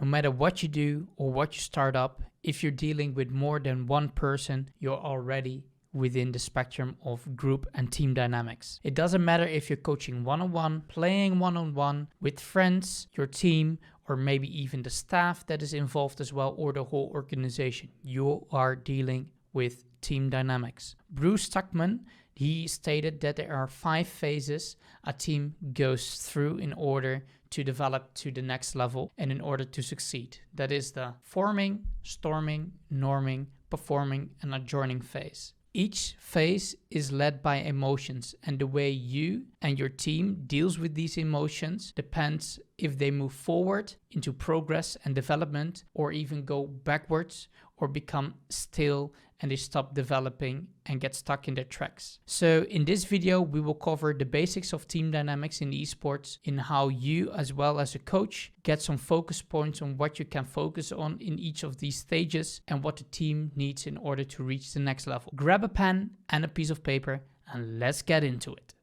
no matter what you do or what you start up, if you're dealing with more than one person, you're already within the spectrum of group and team dynamics. It doesn't matter if you're coaching one-on-one, playing one-on-one with friends, your team, or maybe even the staff that is involved as well, or the whole organization. You are dealing with team dynamics. Bruce Tuckman, he stated that there are 5 phases a team goes through in order to develop to the next level and in order to succeed. That is the forming, storming, norming, performing, and adjourning phase. Each phase is led by emotions, and the way you and your team deals with these emotions depends if they move forward into progress and development, or even go backwards or become stale and they stop developing and get stuck in their tracks. So in this video, we will cover the basics of team dynamics in esports, in how you as well as a coach get some focus points on what you can focus on in each of these stages and what the team needs in order to reach the next level. Grab a pen and a piece of paper and let's get into it.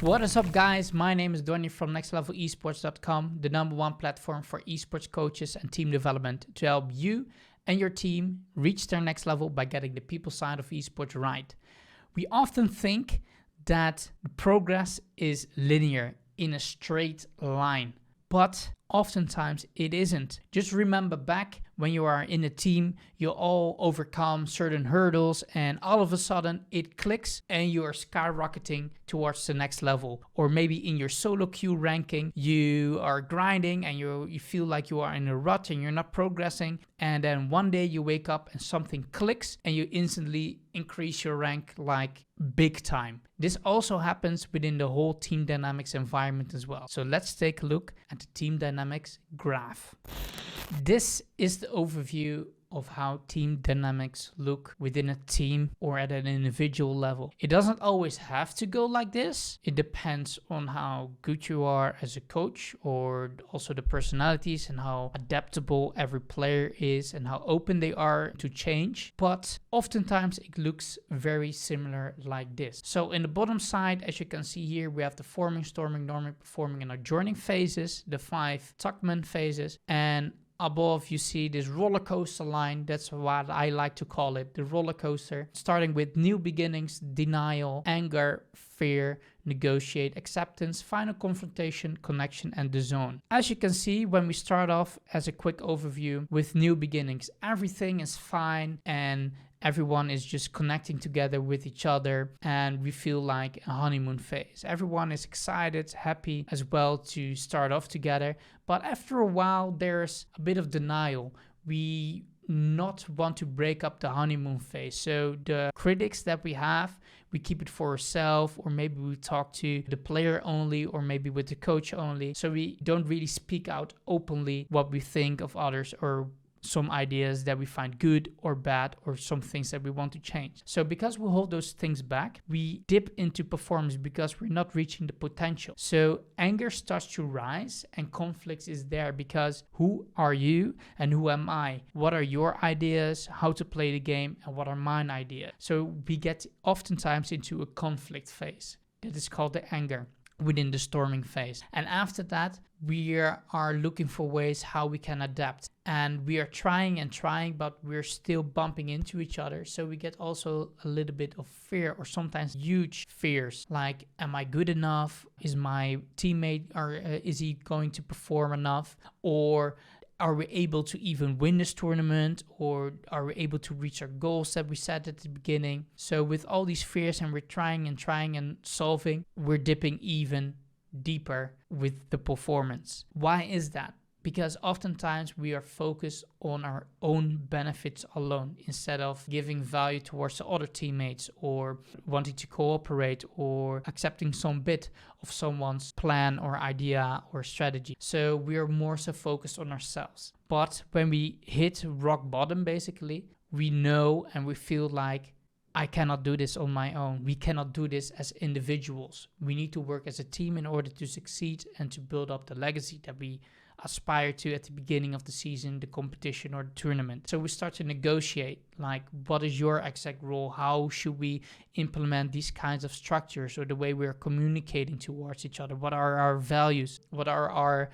What is up, guys? My name is Donny from nextlevel-esports.com, the #1 platform for esports coaches and team development to help you and your team reach their next level by getting the people side of esports right. We often think that progress is linear in a straight line, but oftentimes it isn't. Just remember back when you are in a team, you all overcome certain hurdles and all of a sudden it clicks and you are skyrocketing towards the next level. Or maybe in your solo queue ranking, you are grinding and you feel like you are in a rut and you're not progressing. And then one day you wake up and something clicks and you instantly increase your rank like big time. This also happens within the whole team dynamics environment as well. So let's take a look at the team dynamics graph. This is the overview of how team dynamics look within a team or at an individual level. It doesn't always have to go like this. It depends on how good you are as a coach, or also the personalities and how adaptable every player is and how open they are to change. But oftentimes it looks very similar like this. So in the bottom side, as you can see here, we have the forming, storming, norming, performing, and adjourning phases, the 5 Tuckman phases, and above you see this roller coaster line. That's what I like to call it, the roller coaster, starting with new beginnings, denial, anger, fear, negotiate, acceptance, final confrontation, connection, and the zone. As you can see, when we start off as a quick overview with new beginnings, everything is fine and everyone is just connecting together with each other and we feel like a honeymoon phase. Everyone is excited, happy as well to start off together. But after a while, there's a bit of denial. We not want to break up the honeymoon phase. So the critics that we have, we keep it for ourselves, or maybe we talk to the player only, or maybe with the coach only. So we don't really speak out openly what we think of others, or some ideas that we find good or bad, or some things that we want to change. So because we hold those things back, we dip into performance because we're not reaching the potential. So anger starts to rise and conflict is there because who are you and who am I? What are your ideas, how to play the game, and what are mine ideas? So we get oftentimes into a conflict phase that is called the anger within the storming phase. And after that, we are looking for ways how we can adapt. And we are trying and trying, but we're still bumping into each other. So we get also a little bit of fear, or sometimes huge fears, like, am I good enough? Is my teammate, or is he going to perform enough? Or are we able to even win this tournament? Or are we able to reach our goals that we set at the beginning? So with all these fears, and we're trying and solving, we're dipping even deeper with the performance. Why is that? Because oftentimes we are focused on our own benefits alone instead of giving value towards the other teammates, or wanting to cooperate, or accepting some bit of someone's plan or idea or strategy. So we are more so focused on ourselves. But when we hit rock bottom, basically, we know and we feel like, I cannot do this on my own. We cannot do this as individuals. We need to work as a team in order to succeed and to build up the legacy that we aspire to at the beginning of the season, the competition or the tournament. So we start to negotiate, like, what is your exact role? How should we implement these kinds of structures, or the way we are communicating towards each other? What are our values? What are our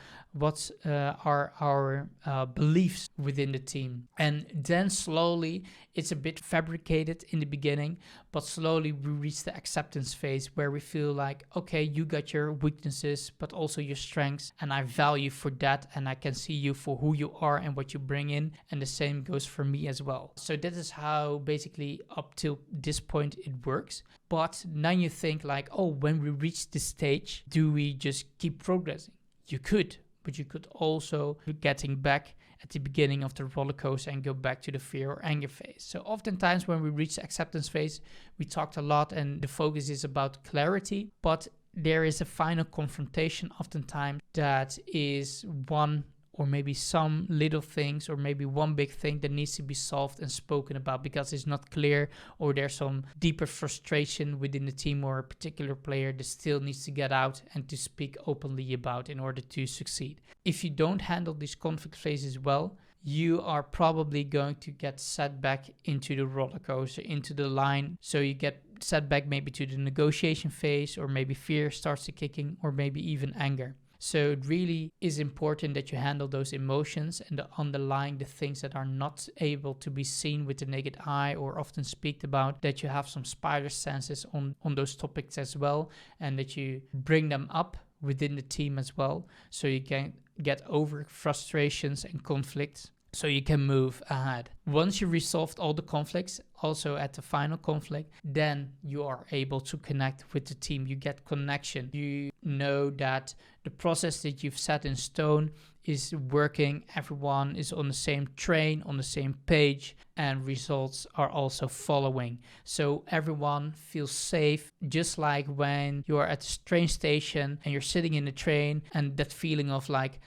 beliefs within the team? And then slowly, it's a bit fabricated in the beginning, but slowly we reach the acceptance phase where we feel like, okay, you got your weaknesses, but also your strengths, and I value for that, and I can see you for who you are and what you bring in, and the same goes for me as well. So that is how basically up till this point it works. But then you think like, oh, when we reach this stage, do we just keep progressing? You could, but you could also be getting back at the beginning of the roller coaster and go back to the fear or anger phase. So oftentimes when we reach the acceptance phase, we talked a lot and the focus is about clarity, but there is a final confrontation oftentimes that is one or maybe some little things, or maybe one big thing that needs to be solved and spoken about because it's not clear, or there's some deeper frustration within the team or a particular player that still needs to get out and to speak openly about in order to succeed. If you don't handle these conflict phases well, you are probably going to get set back into the roller coaster, into the line. So you get set back maybe to the negotiation phase, or maybe fear starts to kicking, or maybe even anger. So it really is important that you handle those emotions and the underlying, the things that are not able to be seen with the naked eye or often speak about, that you have some spider senses on those topics as well, and that you bring them up within the team as well, so you can get over frustrations and conflicts, so you can move ahead. Once you resolved all the conflicts, also at the final conflict, then you are able to connect with the team. You get connection. You know that the process that you've set in stone is working. Everyone is on the same train, on the same page, and results are also following. So everyone feels safe, just like when you are at the train station and you're sitting in the train, and that feeling of like,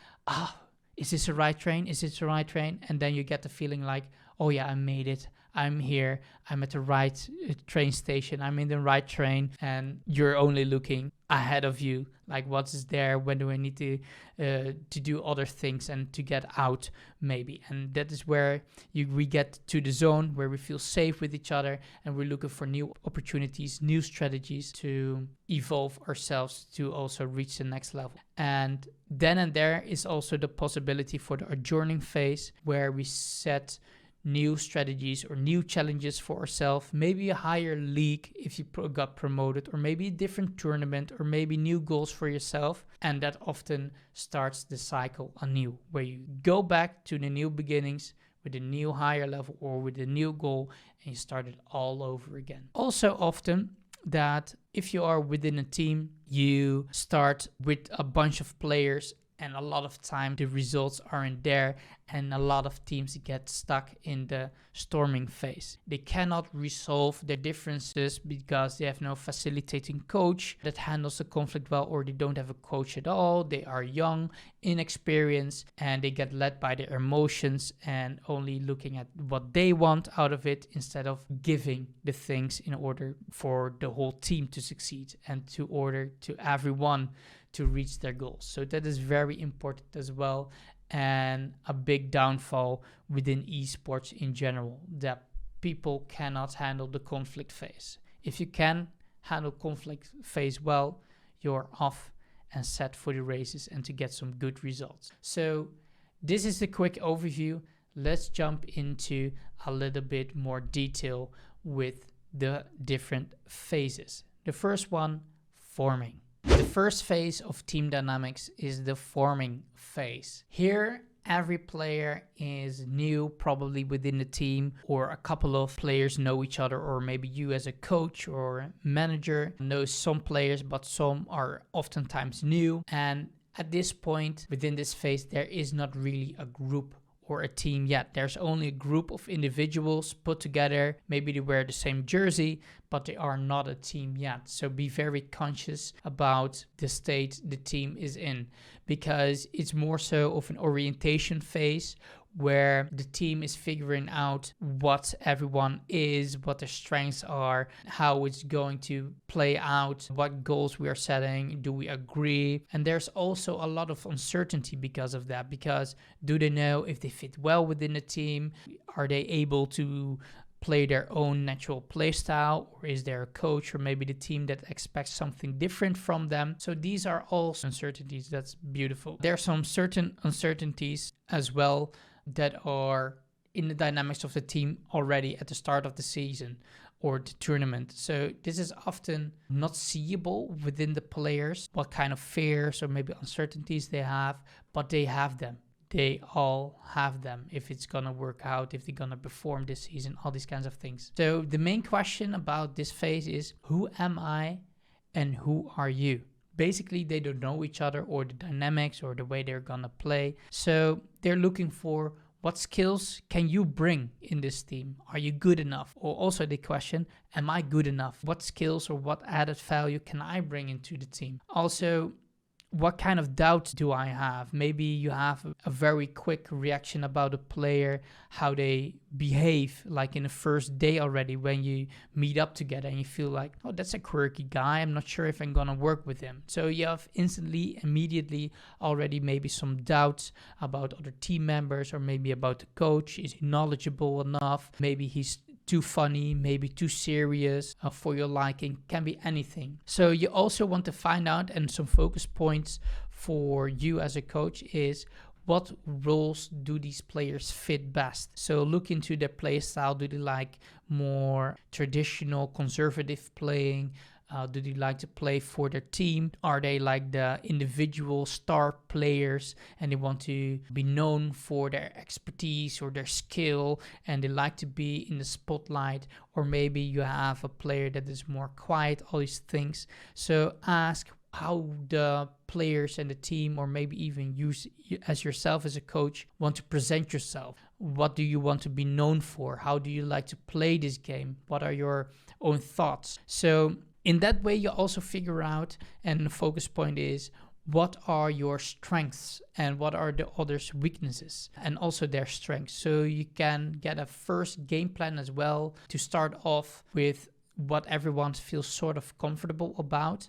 is this the right train? Is this the right train? And then you get the feeling like, oh yeah, I made it. I'm here. I'm at the right train station. I'm in the right train. And you're only looking ahead of you. Like, what is there? When do I need to do other things and to get out maybe? And that is where we get to the zone where we feel safe with each other, and we're looking for new opportunities, new strategies to evolve ourselves to also reach the next level. And then and there is also the possibility for the adjourning phase, where we set new strategies or new challenges for ourselves, maybe a higher league if you got promoted, or maybe a different tournament, or maybe new goals for yourself. And that often starts the cycle anew, where you go back to the new beginnings with a new higher level or with a new goal, and you start it all over again. Also often that if you are within a team, you start with a bunch of players, and a lot of time the results aren't there, and a lot of teams get stuck in the storming phase. They cannot resolve their differences because they have no facilitating coach that handles the conflict well, or they don't have a coach at all. They are young, inexperienced, and they get led by their emotions and only looking at what they want out of it, instead of giving the things in order for the whole team to succeed and to order to everyone to reach their goals. So that is very important as well, and a big downfall within esports in general, that people cannot handle the conflict phase. If you can handle conflict phase well, you're off and set for the races and to get some good results. So this is a quick overview. Let's jump into a little bit more detail with the different phases. The first one, forming. The first phase of team dynamics is the forming phase. Here, every player is new, probably within the team, or a couple of players know each other, or maybe you as a coach or manager knows some players, but some are oftentimes new. And at this point, within this phase, there is not really a group or a team yet. There's only a group of individuals put together. Maybe they wear the same jersey, but they are not a team yet. So be very conscious about the state the team is in, because it's more so of an orientation phase where the team is figuring out what everyone is, what their strengths are, how it's going to play out, what goals we are setting, do we agree? And there's also a lot of uncertainty because of that, because do they know if they fit well within the team? Are they able to play their own natural play style, or is there a coach or maybe the team that expects something different from them? So these are all uncertainties. That's beautiful. There are some certain uncertainties as well that are in the dynamics of the team already at the start of the season or the tournament. So this is often not seeable within the players, what kind of fears or maybe uncertainties they have, but they have them. They all have them, if it's gonna work out, if they're gonna perform this season, all these kinds of things. So the main question about this phase is, who am I and who are you? Basically, they don't know each other or the dynamics or the way they're gonna play. So they're looking for, what skills can you bring in this team? Are you good enough? Or also the question, am I good enough? What skills or what added value can I bring into the team? Also, what kind of doubts do I have? Maybe you have a very quick reaction about a player, how they behave, like in the first day already when you meet up together and you feel like, oh, that's a quirky guy. I'm not sure if I'm gonna work with him. So you have immediately already maybe some doubts about other team members or maybe about the coach. Is he knowledgeable enough? Maybe he's too funny, maybe too serious for your liking, can be anything. So you also want to find out, and some focus points for you as a coach is, what roles do these players fit best? So look into their play style. Do they like more traditional conservative playing? Do they like to play for their team? Are they like the individual star players and they want to be known for their expertise or their skill and they like to be in the spotlight? Or maybe you have a player that is more quiet, all these things. So ask how the players and the team, or maybe even you as yourself as a coach, want to present yourself. What do you want to be known for? How do you like to play this game? What are your own thoughts? So in that way, you also figure out, and the focus point is, what are your strengths and what are the others' weaknesses and also their strengths. So you can get a first game plan as well to start off with what everyone feels sort of comfortable about.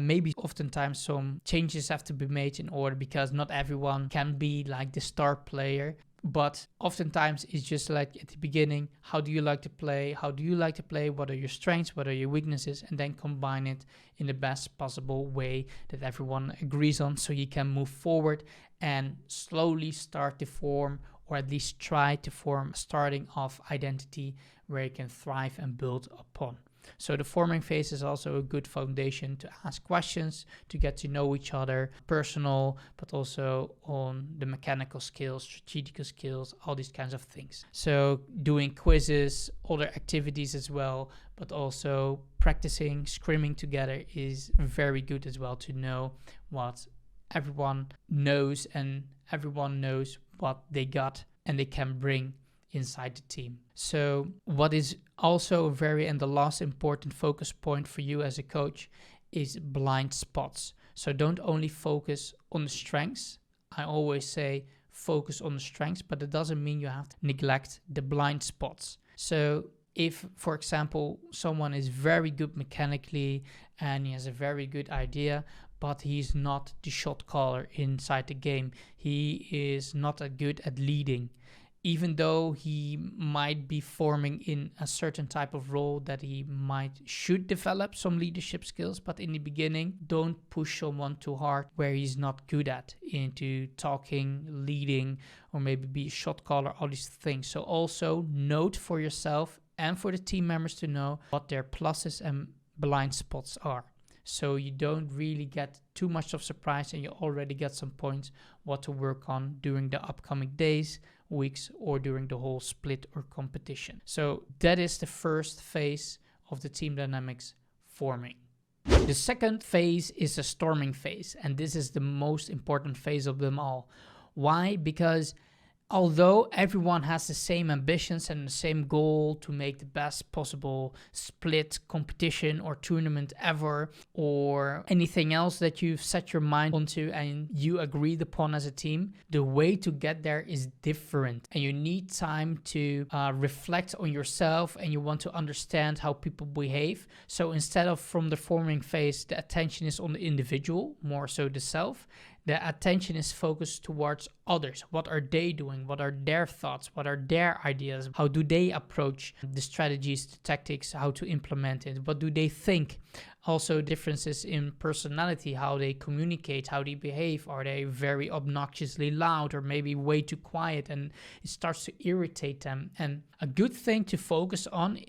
Maybe oftentimes some changes have to be made in order, because not everyone can be like the star player. But oftentimes it's just like at the beginning, how do you like to play? How do you like to play? What are your strengths? What are your weaknesses? And then combine it in the best possible way that everyone agrees on, so you can move forward and slowly start to form, or at least try to form, a starting off identity where you can thrive and build upon. So the forming phase is also a good foundation to ask questions, to get to know each other, personal, but also on the mechanical skills, strategical skills, all these kinds of things. So doing quizzes, other activities as well, but also practicing, scrimming together is very good as well, to know what everyone knows and everyone knows what they got and they can bring inside the team. So what is also very, and the last important focus point for you as a coach, is blind spots. So don't only focus on the strengths. I always say focus on the strengths, but it doesn't mean you have to neglect the blind spots. So if, for example, someone is very good mechanically and he has a very good idea, but he's not the shot caller inside the game, he is not that good at leading, even though he might be forming in a certain type of role that he should develop some leadership skills, but in the beginning, don't push someone too hard where he's not good at, into talking, leading, or maybe be a shot caller, all these things. So also note for yourself and for the team members to know what their pluses and blind spots are. So you don't really get too much of surprise and you already get some points what to work on during the upcoming days, weeks, or during the whole split or competition. So that is the first phase of the team dynamics forming. The second phase is the storming phase, and this is the most important phase of them all. Why? Because although everyone has the same ambitions and the same goal to make the best possible split competition or tournament ever, or anything else that you've set your mind onto and you agreed upon as a team, the way to get there is different. And you need time to reflect on yourself, and you want to understand how people behave. So instead of from the forming phase, the attention is on the individual, more so the self. The attention is focused towards others. What are they doing? What are their thoughts? What are their ideas? How do they approach the strategies, the tactics, how to implement it? What do they think? Also differences in personality, how they communicate, how they behave. Are they very obnoxiously loud or maybe way too quiet, and it starts to irritate them? And a good thing to focus on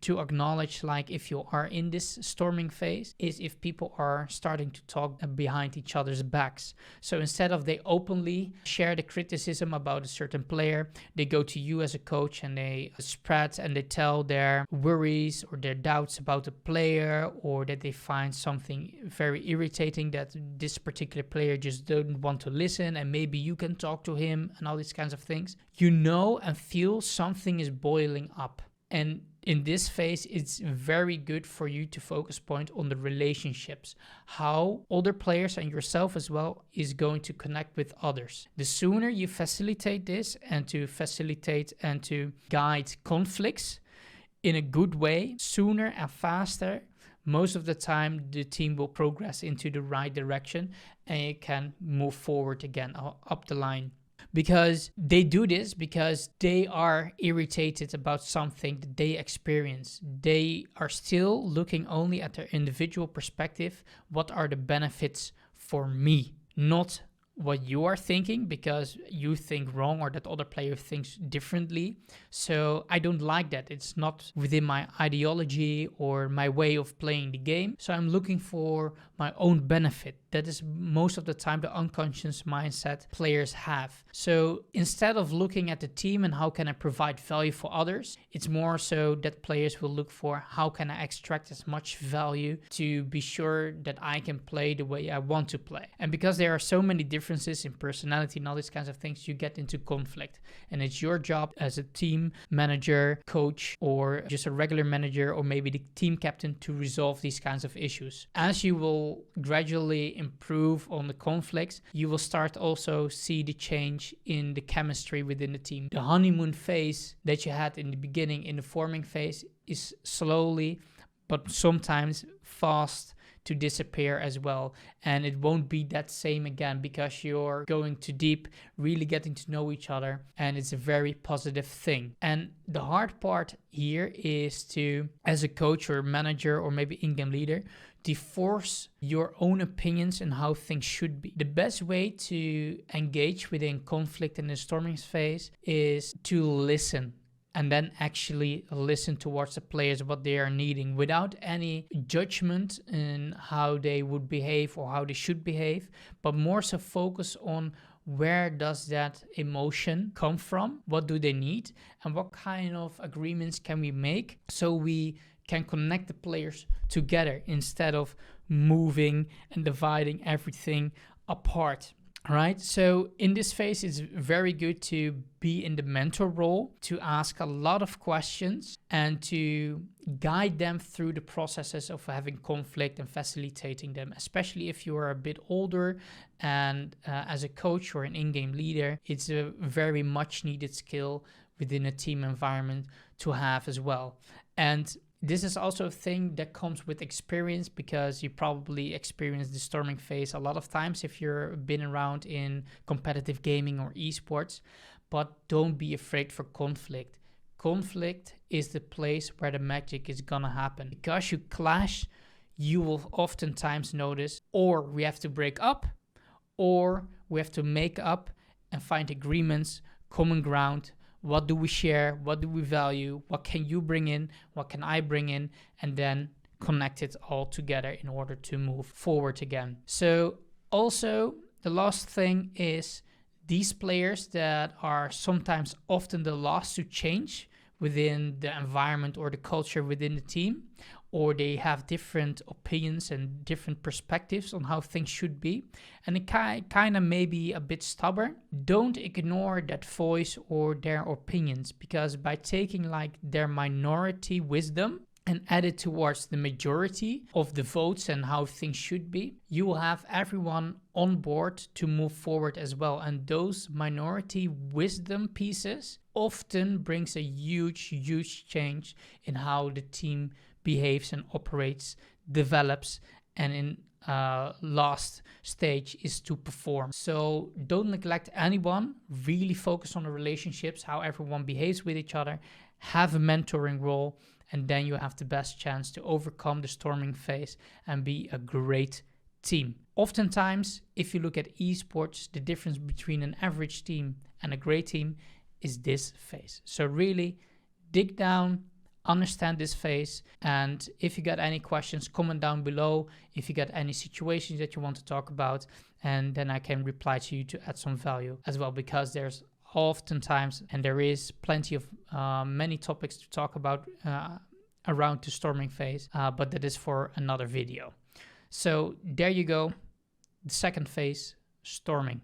to acknowledge, like if you are in this storming phase, is if people are starting to talk behind each other's backs. So instead of they openly share the criticism about a certain player, they go to you as a coach and they spread and they tell their worries or their doubts about the player, or that they find something very irritating that this particular player just don't want to listen, and maybe you can talk to him and all these kinds of things. You know and feel something is boiling up. And in this phase, it's very good for you to focus point on the relationships, how other players and yourself as well is going to connect with others. The sooner you facilitate this and to guide conflicts in a good way, sooner and faster, most of the time the team will progress into the right direction and it can move forward again up the line. Because they do this because they are irritated about something that they experience. They are still looking only at their individual perspective. What are the benefits for me? Not what you are thinking because you think wrong or that other player thinks differently. So I don't like that. It's not within my ideology or my way of playing the game. So I'm looking for my own benefit. That is most of the time the unconscious mindset players have. So instead of looking at the team and how can I provide value for others, it's more so that players will look for how can I extract as much value to be sure that I can play the way I want to play. And because there are so many differences in personality and all these kinds of things, you get into conflict. And it's your job as a team manager, coach, or just a regular manager, or maybe the team captain to resolve these kinds of issues. As you will gradually improve on the conflicts, you will start also see the change in the chemistry within the team. The honeymoon phase that you had in the beginning in the forming phase is slowly but sometimes fast to disappear as well, and it won't be that same again because you're going too deep, really getting to know each other, and it's a very positive thing. And the hard part here is to, as a coach or manager or maybe in-game leader, to force your own opinions on how things should be. The best way to engage within conflict in the storming phase is to listen, and then actually listen towards the players, what they are needing, without any judgment in how they would behave or how they should behave, but more so focus on where does that emotion come from, what do they need, and what kind of agreements can we make so we can connect the players together instead of moving and dividing everything apart. All right, so in this phase, it's very good to be in the mentor role, to ask a lot of questions and to guide them through the processes of having conflict and facilitating them, especially if you are a bit older. And as a coach or an in-game leader, it's a very much needed skill within a team environment to have as well. And this is also a thing that comes with experience, because you probably experienced the storming phase a lot of times if you've been around in competitive gaming or esports. But don't be afraid for conflict. Conflict is the place where the magic is gonna happen. Because you clash, you will oftentimes notice, or we have to break up, or we have to make up and find agreements, common ground. What do we share? What do we value? What can you bring in? What can I bring in? And then connect it all together in order to move forward again. So also the last thing is these players that are sometimes often the last to change within the environment or the culture within the team or they have different opinions and different perspectives on how things should be, and it kind of may be a bit stubborn. Don't ignore that voice or their opinions, because by taking like their minority wisdom and add it towards the majority of the votes and how things should be, you will have everyone on board to move forward as well. And those minority wisdom pieces often brings a huge change in how the team behaves and operates, develops, and in last stage is to perform. So don't neglect anyone, really focus on the relationships, how everyone behaves with each other, have a mentoring role, and then you have the best chance to overcome the storming phase and be a great team. Oftentimes, if you look at esports, the difference between an average team and a great team is this phase. So really dig down, understand this phase, and if you got any questions, comment down below if you got any situations that you want to talk about, and then I can reply to you to add some value as well, because there's oftentimes, and there is plenty of many topics to talk about around the storming phase, but that is for another video. So there you go, the second phase, storming.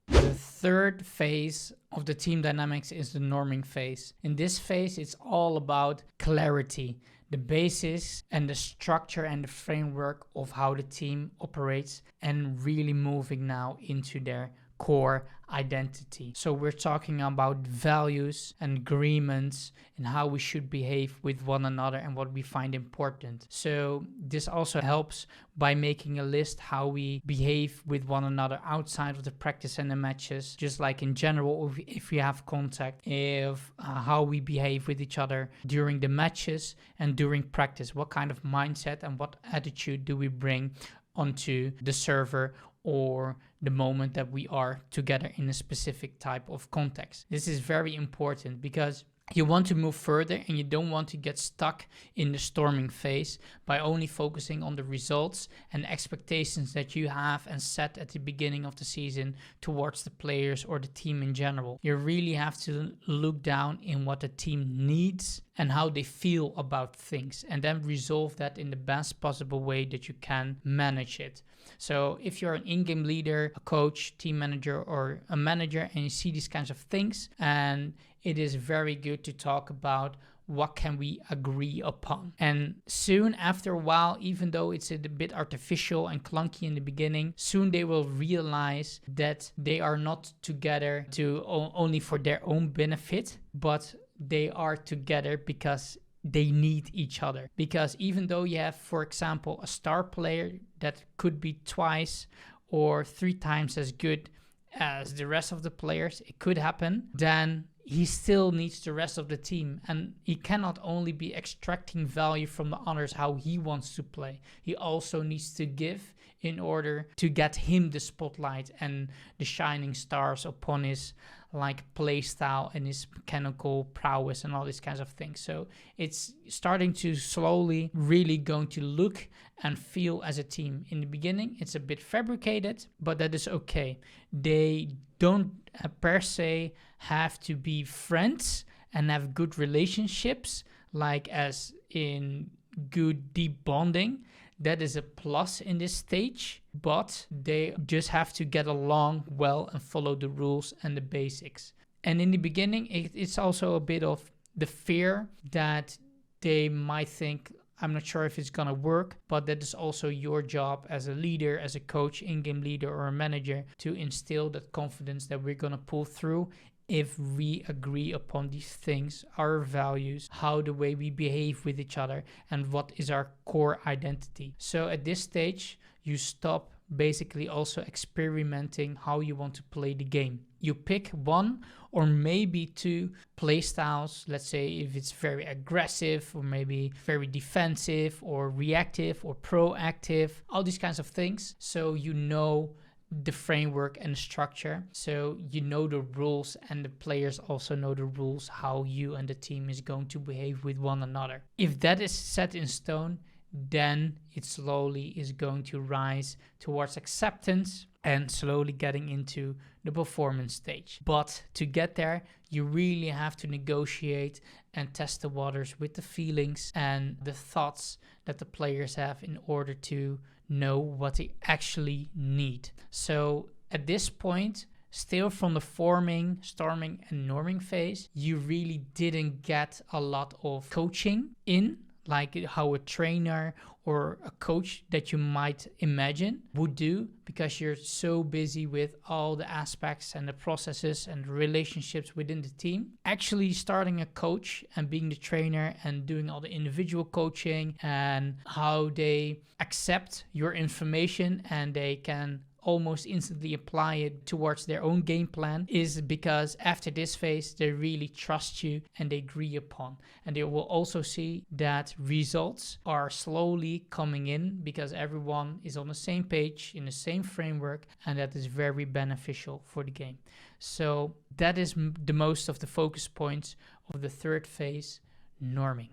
The third phase of the team dynamics is the norming phase. In this phase, it's all about clarity, the basis and the structure and the framework of how the team operates, and really moving now into their core identity. So we're talking about values and agreements and how we should behave with one another and what we find important. So this also helps by making a list how we behave with one another outside of the practice and the matches, just like in general, if we have contact, if how we behave with each other during the matches and during practice, what kind of mindset and what attitude do we bring onto the server or the moment that we are together in a specific type of context. This is very important because you want to move further and you don't want to get stuck in the storming phase by only focusing on the results and expectations that you have and set at the beginning of the season towards the players or the team in general. You really have to look down in what the team needs and how they feel about things, and then resolve that in the best possible way that you can manage it. So if you're an in-game leader, a coach, team manager, or a manager, and you see these kinds of things, and it is very good to talk about what can we agree upon. And soon after a while, even though it's a bit artificial and clunky in the beginning, soon they will realize that they are not together to only for their own benefit, but they are together because they need each other. Because even though you have, for example, a star player that could be twice or 3 times as good as the rest of the players, it could happen, then he still needs the rest of the team, and he cannot only be extracting value from the others how he wants to play. He also needs to give in order to get him the spotlight and the shining stars upon his like play style and his mechanical prowess and all these kinds of things. So it's starting to slowly really going to look and feel as a team. In the beginning, it's a bit fabricated, but that is okay. They don't per se have to be friends and have good relationships, like as in good deep bonding. That is a plus in this stage, but they just have to get along well and follow the rules and the basics. And in the beginning, it's also a bit of the fear that they might think, I'm not sure if it's going to work, but that is also your job as a leader, as a coach, in-game leader, or a manager, to instill that confidence that we're going to pull through if we agree upon these things, our values, how the way we behave with each other, and what is our core identity. So at this stage, you stop basically also experimenting how you want to play the game. You pick 1 or maybe 2 play styles. Let's say if it's very aggressive or maybe very defensive or reactive or proactive, all these kinds of things. So you know the framework and the structure, so you know the rules, and the players also know the rules how you and the team is going to behave with one another. If that is set in stone, then it slowly is going to rise towards acceptance and slowly getting into the performance stage. But to get there, you really have to negotiate and test the waters with the feelings and the thoughts that the players have in order to know what they actually need. So at this point, still from the forming, storming, and norming phase, you really didn't get a lot of coaching in, like how a trainer or a coach that you might imagine would do, because you're so busy with all the aspects and the processes and relationships within the team. Actually starting a coach and being the trainer and doing all the individual coaching and how they accept your information and they can almost instantly apply it towards their own game plan, is because after this phase they really trust you and they agree upon, and they will also see that results are slowly coming in because everyone is on the same page, in the same framework, and that is very beneficial for the game. So that is the most of the focus points of the third phase, norming.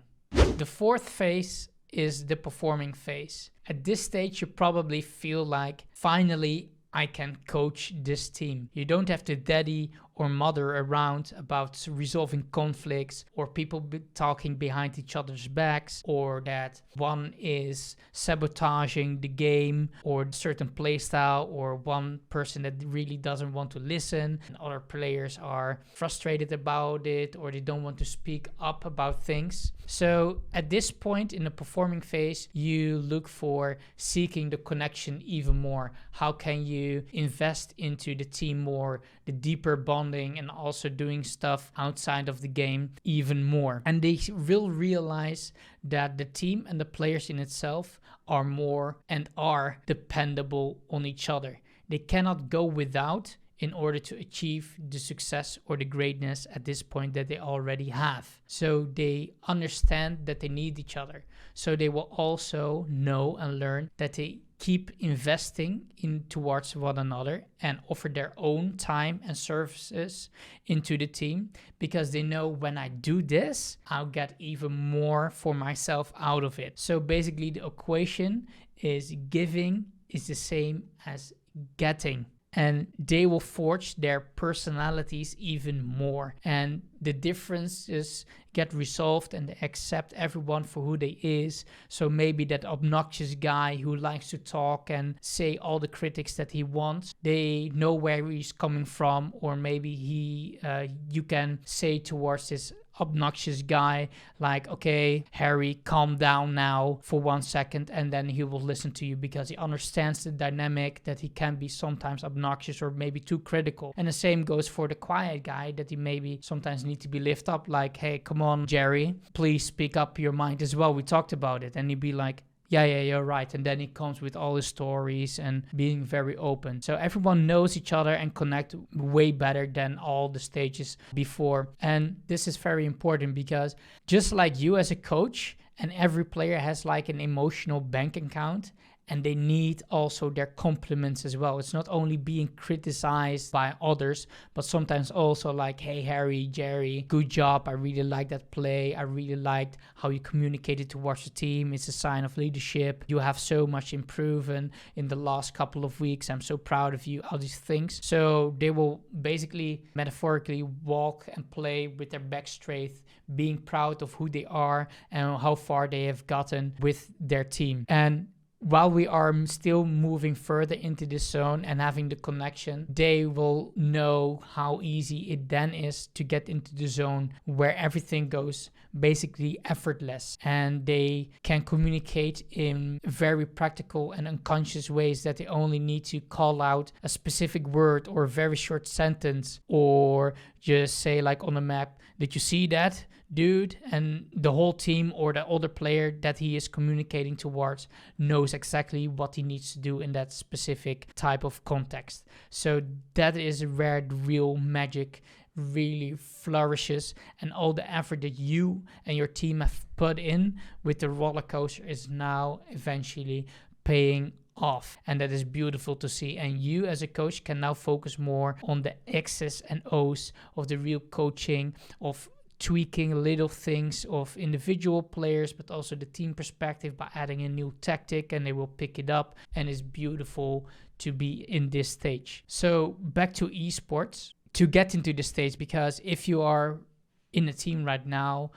The fourth phase is the performing phase. At this stage, you probably feel like, finally, I can coach this team. You don't have to daddy or mother around about resolving conflicts or people talking behind each other's backs, or that one is sabotaging the game or a certain playstyle, or one person that really doesn't want to listen and other players are frustrated about it or they don't want to speak up about things. So at this point in the performing phase, you look for seeking the connection even more. How can you invest into the team more, the deeper bonding, and also doing stuff outside of the game even more. And they will realize that the team and the players in itself are more and are dependable on each other. They cannot go without in order to achieve the success or the greatness at this point that they already have. So they understand that they need each other. So they will also know and learn that they keep investing in towards one another and offer their own time and services into the team, because they know when I do this, I'll get even more for myself out of it. So basically the equation is giving is the same as getting. And they will forge their personalities even more. And the differences get resolved and they accept everyone for who they is. So maybe that obnoxious guy who likes to talk and say all the critics that he wants, they know where he's coming from. Or maybe you can say towards this obnoxious guy like, okay, Harry, calm down now for 1 second, and then he will listen to you because he understands the dynamic that he can be sometimes obnoxious or maybe too critical. And the same goes for the quiet guy, that he maybe sometimes need to be lifted up, like, hey, come on, Jerry, please speak up your mind as well, we talked about it. And he'd be like, yeah, you're right. And then he comes with all his stories and being very open. So everyone knows each other and connect way better than all the stages before. And this is very important because just like you as a coach, and every player has like an emotional bank account, and they need also their compliments as well. It's not only being criticized by others, but sometimes also like, hey, Harry, Jerry, good job. I really like that play. I really liked how you communicated towards the team. It's a sign of leadership. You have so much improvement in the last couple of weeks. I'm so proud of you, all these things. So they will basically metaphorically walk and play with their back straight, being proud of who they are and how far they have gotten with their team. And while we are still moving further into this zone and having the connection, they will know how easy it then is to get into the zone where everything goes basically effortless, and they can communicate in very practical and unconscious ways, that they only need to call out a specific word or a very short sentence, or just say like on the map, did you see that, dude? And the whole team or the other player that he is communicating towards knows exactly what he needs to do in that specific type of context. So that is where the real magic really flourishes, and all the effort that you and your team have put in with the roller coaster is now eventually paying off, and that is beautiful to see. And you as a coach can now focus more on the X's and O's of the real coaching, of tweaking little things of individual players, but also the team perspective by adding a new tactic, and they will pick it up, and it's beautiful to be in this stage. So back to esports, to get into this stage, because if you are in a team right now,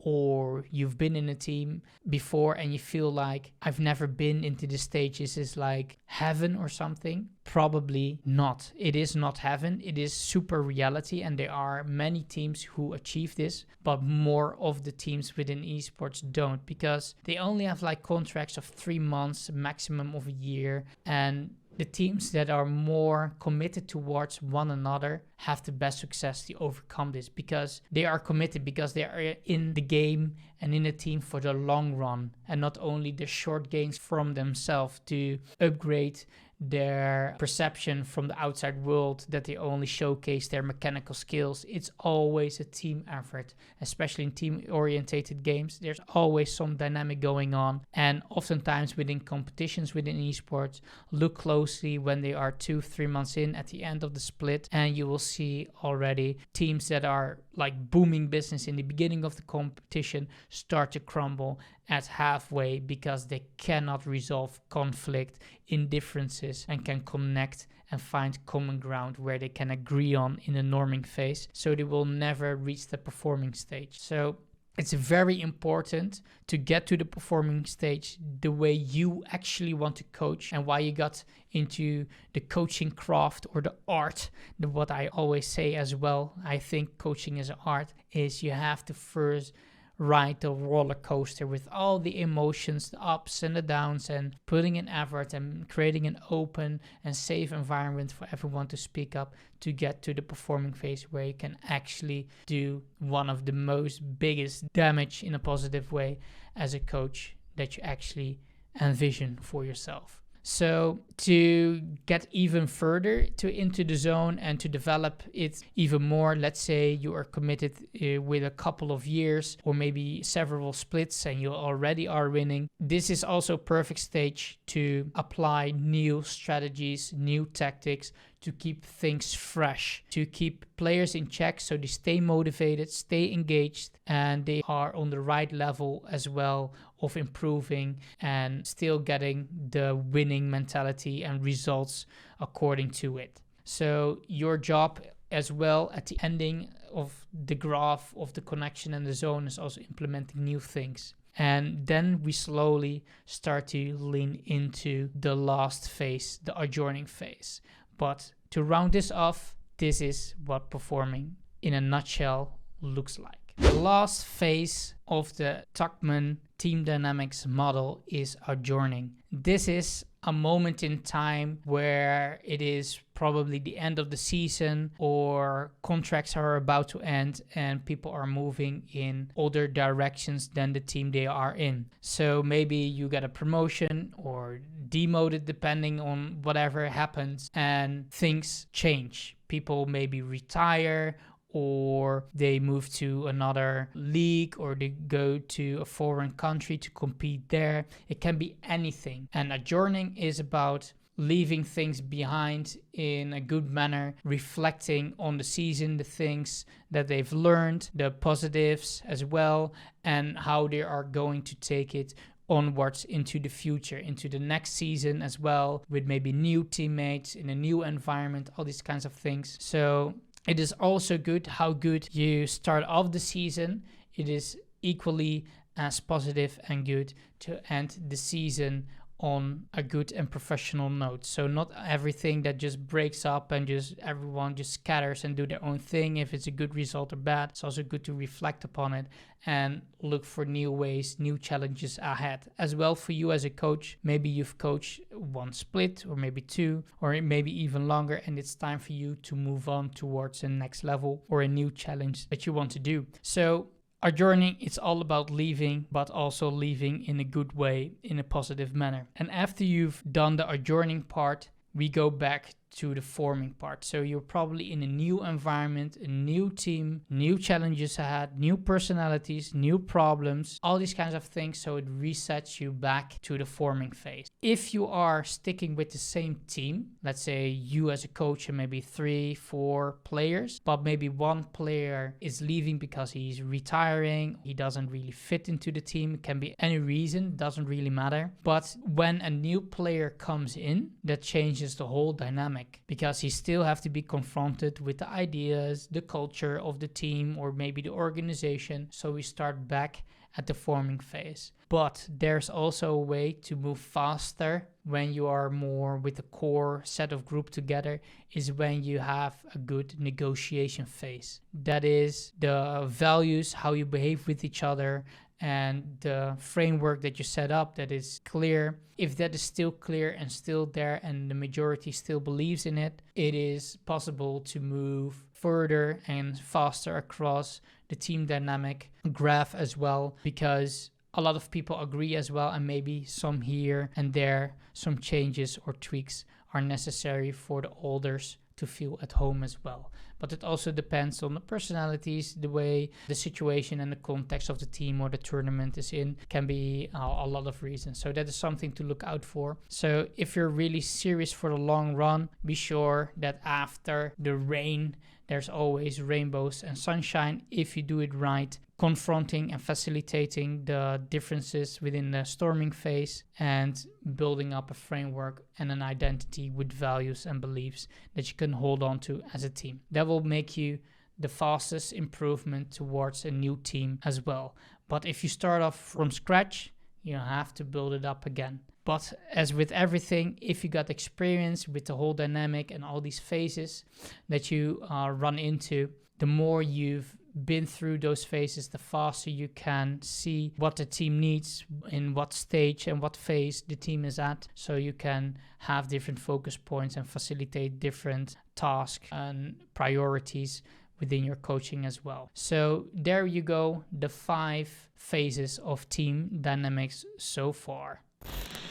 or you've been in a team before and you feel like I've never been into this stage. This is like heaven or something. Probably not. It is not heaven. It is super reality, and there are many teams who achieve this, but more of the teams within esports don't, because they only have like contracts of 3 months, maximum of a year, and the teams that are more committed towards one another have the best success to overcome this, because they are committed, because they are in the game and in the team for the long run, and not only the short gains from themselves to upgrade their perception from the outside world, that they only showcase their mechanical skills. It's always a team effort, especially in team-orientated games. There's always some dynamic going on, and oftentimes within competitions within esports, look closely when they are 2-3 months in at the end of the split, and you will see already teams that are like booming business in the beginning of the competition start to crumble at halfway, because they cannot resolve conflict in differences and can connect and find common ground where they can agree on in the norming phase, so they will never reach the performing stage. So it's very important to get to the performing stage the way you actually want to coach, and why you got into the coaching craft or the art. What I always say as well, I think coaching is an art, is you have to first ride the roller coaster with all the emotions, the ups and the downs, and putting in effort and creating an open and safe environment for everyone to speak up, to get to the performing phase where you can actually do one of the most biggest damage in a positive way as a coach that you actually envision for yourself. So to get even further into the zone and to develop it even more, let's say you are committed with a couple of years or maybe several splits and you already are winning. This is also a perfect stage to apply new strategies, new tactics, to keep things fresh, to keep players in check so they stay motivated, stay engaged, and they are on the right level as well of improving and still getting the winning mentality and results according to it. So your job as well at the ending of the graph of the connection and the zone is also implementing new things. And then we slowly start to lean into the last phase, the adjourning phase. But to round this off, this is what performing in a nutshell looks like. The last phase of the Tuckman team dynamics model is adjourning. This is a moment in time where it is probably the end of the season or contracts are about to end and people are moving in other directions than the team they are in. So maybe you get a promotion or demoted depending on whatever happens, and things change. People maybe retire, or they move to another league, or they go to a foreign country to compete there. It can be anything. And adjourning is about leaving things behind in a good manner, reflecting on the season, the things that they've learned, the positives as well, and how they are going to take it onwards into the future, into the next season as well, with maybe new teammates in a new environment, all these kinds of things. So it is also good how good you start off the season. It is equally as positive and good to end the season on a good and professional note. So not everything that just breaks up and just everyone just scatters and do their own thing. If it's a good result or bad, it's also good to reflect upon it and look for new ways, new challenges ahead. As well for you as a coach, maybe you've coached one split or maybe two or maybe even longer, and it's time for you to move on towards the next level or a new challenge that you want to do. So adjourning, it's all about leaving, but also leaving in a good way, in a positive manner. And after you've done the adjourning part, we go back to the forming part. So you're probably in a new environment, a new team, new challenges ahead, new personalities, new problems, all these kinds of things. So it resets you back to the forming phase. If you are sticking with the same team, let's say you as a coach and maybe 3-4 players, but maybe one player is leaving because he's retiring, he doesn't really fit into the team, it can be any reason, doesn't really matter. But when a new player comes in, that changes the whole dynamic. dynamic, because you still have to be confronted with the ideas, the culture of the team, or maybe the organization. So we start back at the forming phase. But there's also a way to move faster when you are more with the core set of group together, is when you have a good negotiation phase. That is the values, how you behave with each other, and the framework that you set up that is clear. If that is still clear and still there and the majority still believes in it, it is possible to move further and faster across the team dynamic graph as well, because a lot of people agree as well, and maybe some here and there, some changes or tweaks are necessary for the others to feel at home as well. But it also depends on the personalities, the way the situation and the context of the team or the tournament is in, can be a lot of reasons. So that is something to look out for. So if you're really serious for the long run, be sure that after the rain, there's always rainbows and sunshine if you do it right, confronting and facilitating the differences within the storming phase and building up a framework and an identity with values and beliefs that you can hold on to as a team. That will make you the fastest improvement towards a new team as well. But if you start off from scratch, you have to build it up again. But as with everything, if you got experience with the whole dynamic and all these phases that you run into, the more you've been through those phases, the faster you can see what the team needs, in what stage and what phase the team is at, so you can have different focus points and facilitate different tasks and priorities within your coaching as well. So there you go, the 5 phases of team dynamics so far.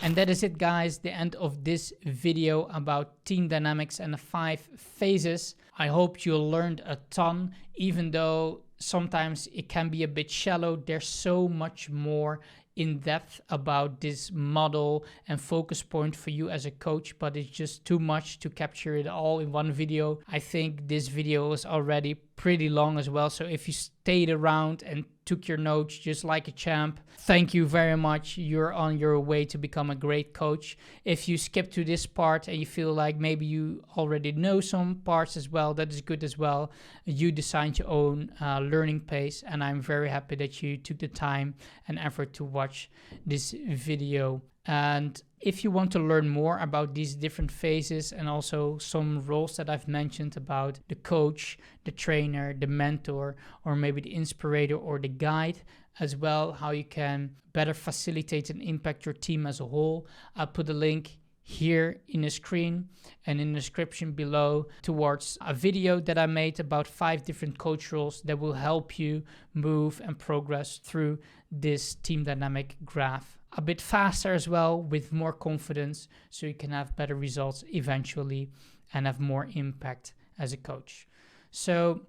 And that is it, guys, the end of this video about team dynamics and the 5 phases. I hope you learned a ton, even though sometimes it can be a bit shallow. There's so much more in depth about this model and focus point for you as a coach, but it's just too much to capture it all in one video. I think this video is already pretty long as well, so if you stayed around and took your notes just like a champ, thank you very much. You're on your way to become a great coach. If you skip to this part and you feel like maybe you already know some parts as well, that is good as well. You designed your own learning pace, and I'm very happy that you took the time and effort to watch this video. And if you want to learn more about these different phases and also some roles that I've mentioned about the coach, the trainer, the mentor, or maybe the inspirator or the guide as well, how you can better facilitate and impact your team as a whole, I'll put a link here in the screen and in the description below towards a video that I made about 5 different coach roles that will help you move and progress through this team dynamic graph a bit faster as well, with more confidence, so you can have better results eventually and have more impact as a coach. So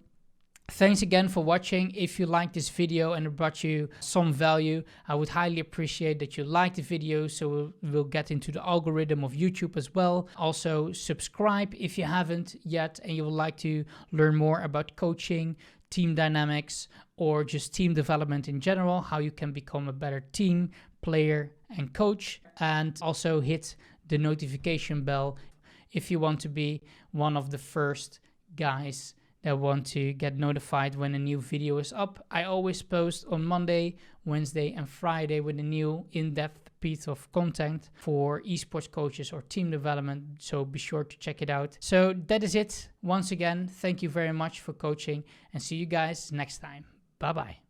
thanks again for watching. If you liked this video and it brought you some value, I would highly appreciate that you like the video, so we'll get into the algorithm of YouTube as well. Also, subscribe if you haven't yet and you would like to learn more about coaching, team dynamics, or just team development in general, how you can become a better team player and coach. And also hit the notification bell if you want to be one of the first guys that want to get notified when a new video is up. I always post on Monday, Wednesday and Friday with a new in-depth piece of content for esports coaches or team development, so be sure to check it out. So that is it. Once again, thank you very much for coaching, and see you guys next time. Bye bye.